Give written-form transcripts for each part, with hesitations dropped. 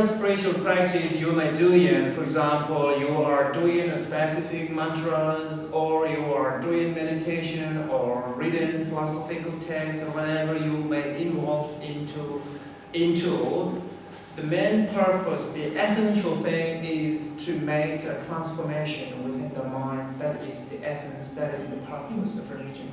Spiritual practice you may do in, for example, you are doing a specific mantras, or you are doing meditation, or reading philosophical texts, or whatever you may involve into. The main purpose, the essential thing is to make a transformation within the mind. That is the essence, that is the purpose of religion.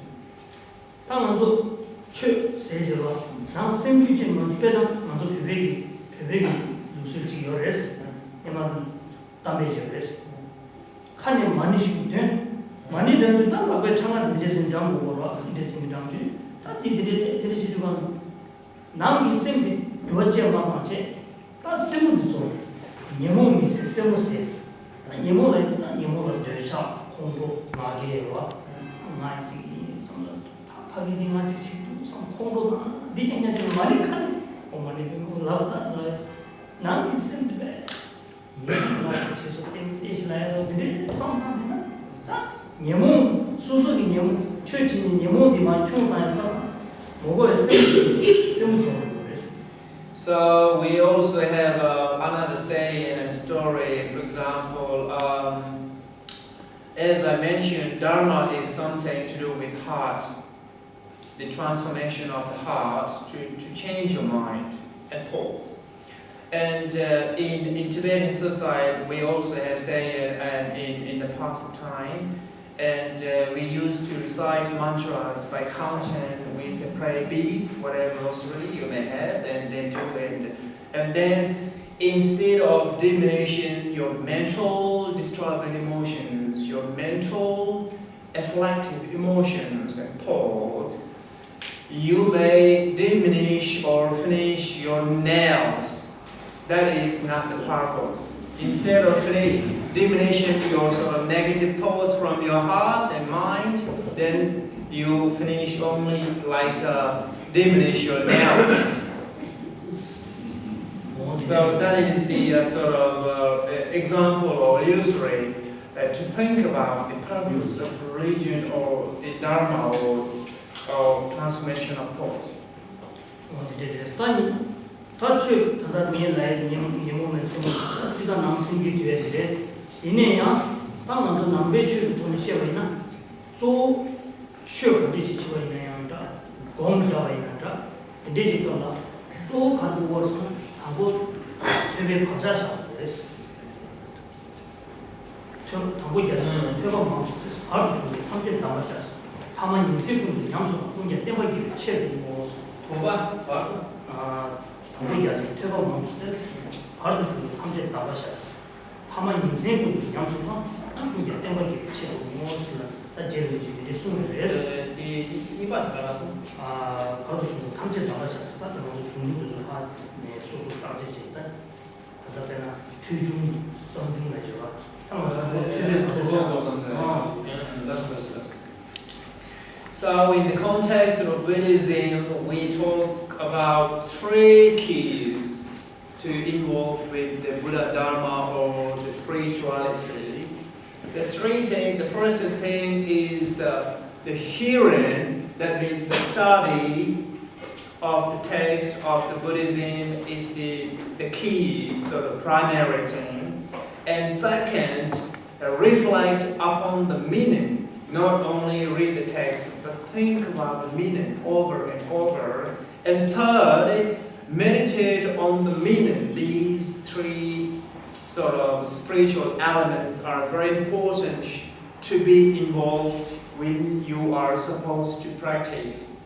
So we also have another saying and story. For example, as I mentioned, Dharma is something to do with heart, the transformation of the heart to change your mind and thoughts. And in Tibetan society, we also have saying in the past of time, and we used to recite mantras by counting with the prayer beads, whatever rosary you may have, and then do it. And then instead of diminishing your mental disturbing emotions, your mental afflictive emotions and thoughts, you may diminish or finish your nails. That is not the purpose. Instead of diminishing your sort of negative thoughts from your heart and mind, then you finish only like diminish your nails. So that is the sort of example or illusory to think about the purpose of religion or the Dharma or transformation of thoughts. touch that mean like moment 지가 남신기 뒤에 이내야 방은 남배 추 동시에나 조 추어디 지치고이나야다 공자와이나다 디지털라 조 가지고 하고 되게 바자샤 됐어 저 당고 얘기하는 퇴가 바로 주고 함께 담아셨어 다만 인쇄분 양수 공개 때문에 체리고 도바 우리가 지금 퇴가 바로 주고 함께 나가셨어. 다만 인생은 양수가 이게 때문에 체로 무엇을 다 제일 지들이 숨을 이반 따라서 바로 주고 함께 나가셨어. 그래서 중립도 좀 네, 소소 따지지 있다. 그래서 내가 퇴중 성중 내줘라. So in the context of Buddhism, we talk about three keys to involve with the Buddha Dharma or the spirituality. The first thing is the hearing, that means the study of the text of the Buddhism is the key, so the primary thing. And second, reflect upon the meaning. Not only read the text, but think about the meaning over and over. And third, meditate on the meaning. These three sort of spiritual elements are very important to be involved when you are supposed to practice.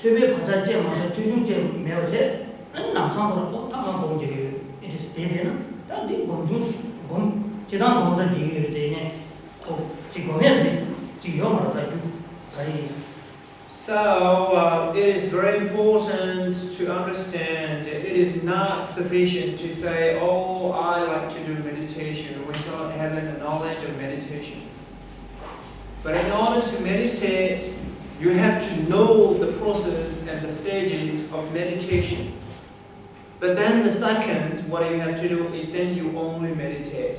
퇴배 반자제 마셔 퇴중제 매어제 남상으로 다만 공제를 이제 스테이는 다디 공중 공 제단 공부를 되네 지금 해서 지금 말하다 So it is very important to understand that it is not sufficient to say, oh, I like to do meditation without having a knowledge of meditation. But in order to meditate, you have to know the process and the stages of meditation. But then the second, what you have to do is then you only meditate.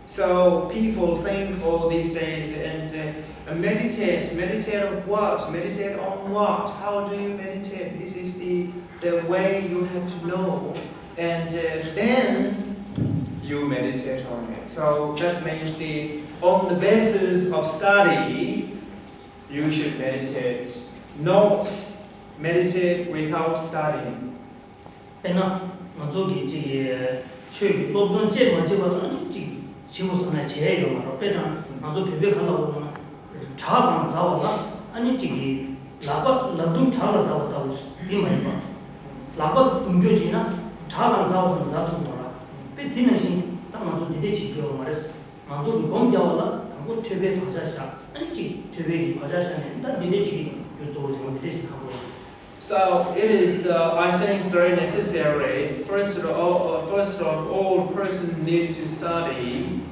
So people think all these days and meditate on what? Meditate on what? How do you meditate? This is the way you have to know, and then you meditate on it. So that means on the basis of study, you should meditate, not meditate without studying. Pena mazogi ji chue lobjon je ma je ba ji jimu sana je yo ma pena mazo bebe khala wo na cha ban za wa la ani ji la ba la dum cha la za wa ta wo bi mai ba la ba dum jo ji na cha ban za wa za tu ma la pe tin na shin ta mazo de de ji yo ma res mazo bi gong ja wa la ko tebe ba ja sha ani ji tebe gi ba ja sha ne ta de de ji yo zo zo de de shi ka wo. So it is, I think, very necessary. First of all, person need to study,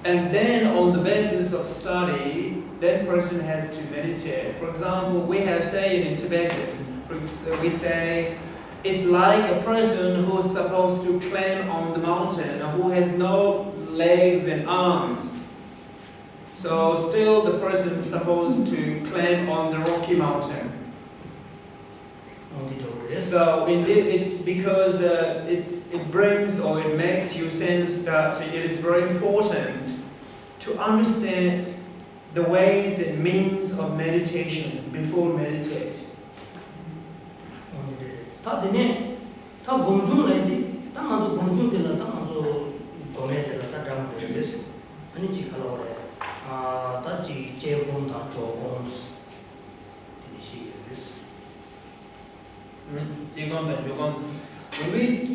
and then on the basis of study, then person has to meditate. For example, we have saying in Tibetan, we say it's like a person who is supposed to climb on the mountain, who has no legs and arms. So still, the person is supposed to climb on the rocky mountain. So because it brings or it makes you sense that it is very important to understand the ways and means of meditation before meditate.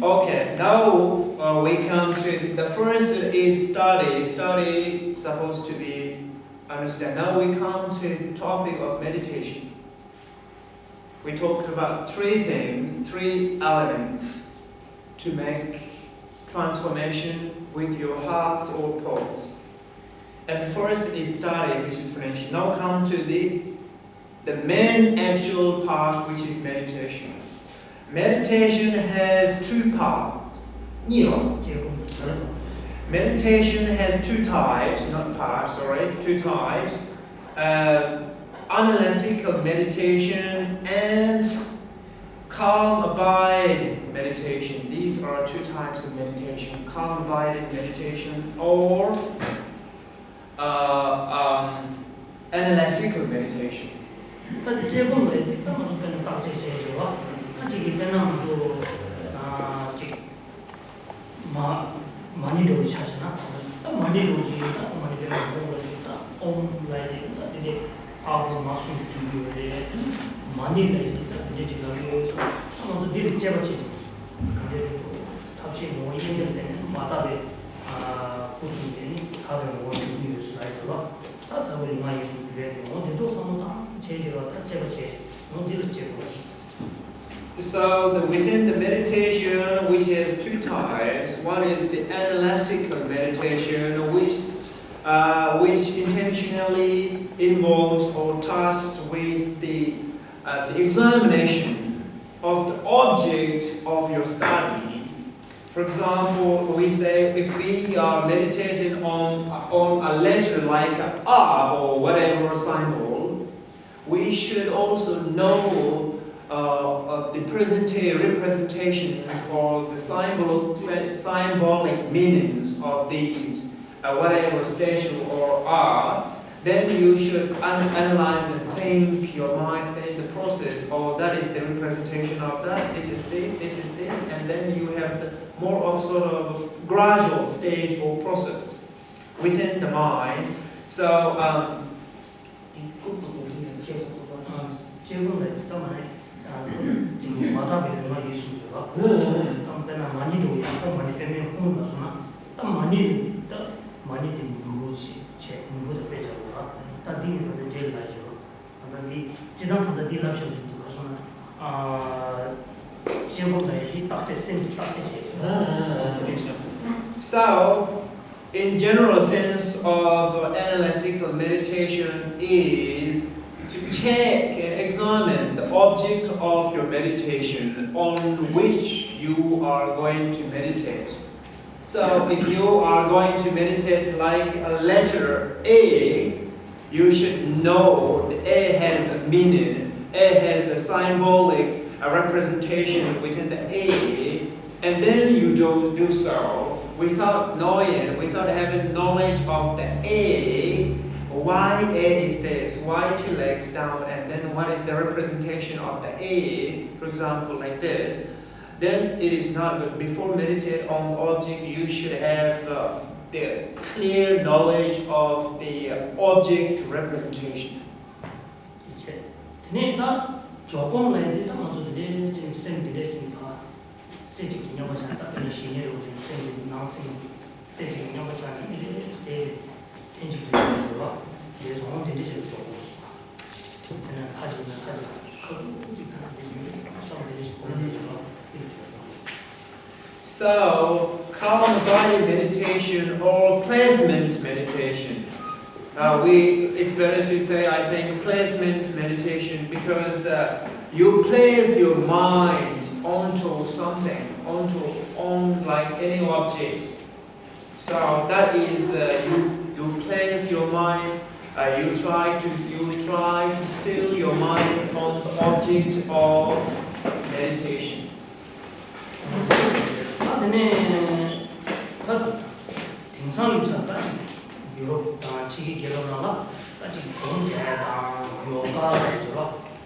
Okay, now we come to the first is study. Study is supposed to be understand. Now we come to the topic of meditation. We talked about three things, three elements to make transformation with your hearts or thoughts. And the first is study, which is French. Now come to the main actual part, which is meditation. Meditation has two parts. Meditation has two types, not parts, sorry, two types. Analytical meditation and calm abide meditation. These are two types of meditation. Calm abiding meditation or analytical meditation. So within the meditation, which has two types, one is the analytical meditation, which intentionally involves or tasks with the examination of the object of your study. For example, we say if we are meditating on a letter like a R or whatever symbol, we should also know the representations or the symbolic meanings of these, whatever statue or art. Then you should analyze and think your mind in the process, or that is the representation of that, this is this, and then you have the more of sort of gradual stage or process within the mind. So So, in general sense of analytical meditation is to check and examine the object of your meditation on which you are going to meditate. So if you are going to meditate like a letter A, you should know the A has a meaning. A has a symbolic representation within the A, and then you do so without knowing, without having knowledge of the A. Why A is this? Why two legs down? And then what is the representation of the A? For example, like this. Then it is not good. Before meditate on object, you should have the clear knowledge of the object representation. 이제 내가 조금 내가 먼저 내 지금 생기랬으니까 세지 기념을 산다는 신의로 지금 생 나왔으니 세지 기념을 산이 이제 편집을 해줘라. 그래서 오늘 되지 조금 그냥 하지는 So, calm body meditation or placement meditation. It's better to say, I think, placement meditation because you place your mind onto something, on like any object. So that is you place your mind. You try to still your mind on the object of meditation. 근데 등산차까지 유럽 지기 개발하다가 까지 그런 데다 요가를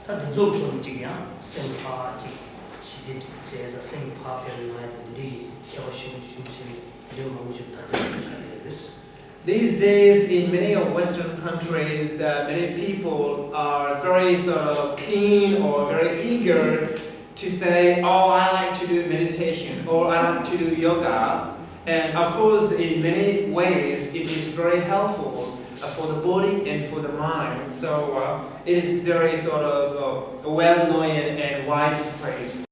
다 등속 움직이야 생파지 시대 제가 생파 별나들이 겨우시우시우시 이런 하고 싶다 These days, in many of Western countries, many people are very sort of keen or very eager to say, oh, I like to do meditation or I like to do yoga. And of course, in many ways, it is very helpful for the body and for the mind. So it is very sort of well-known and widespread.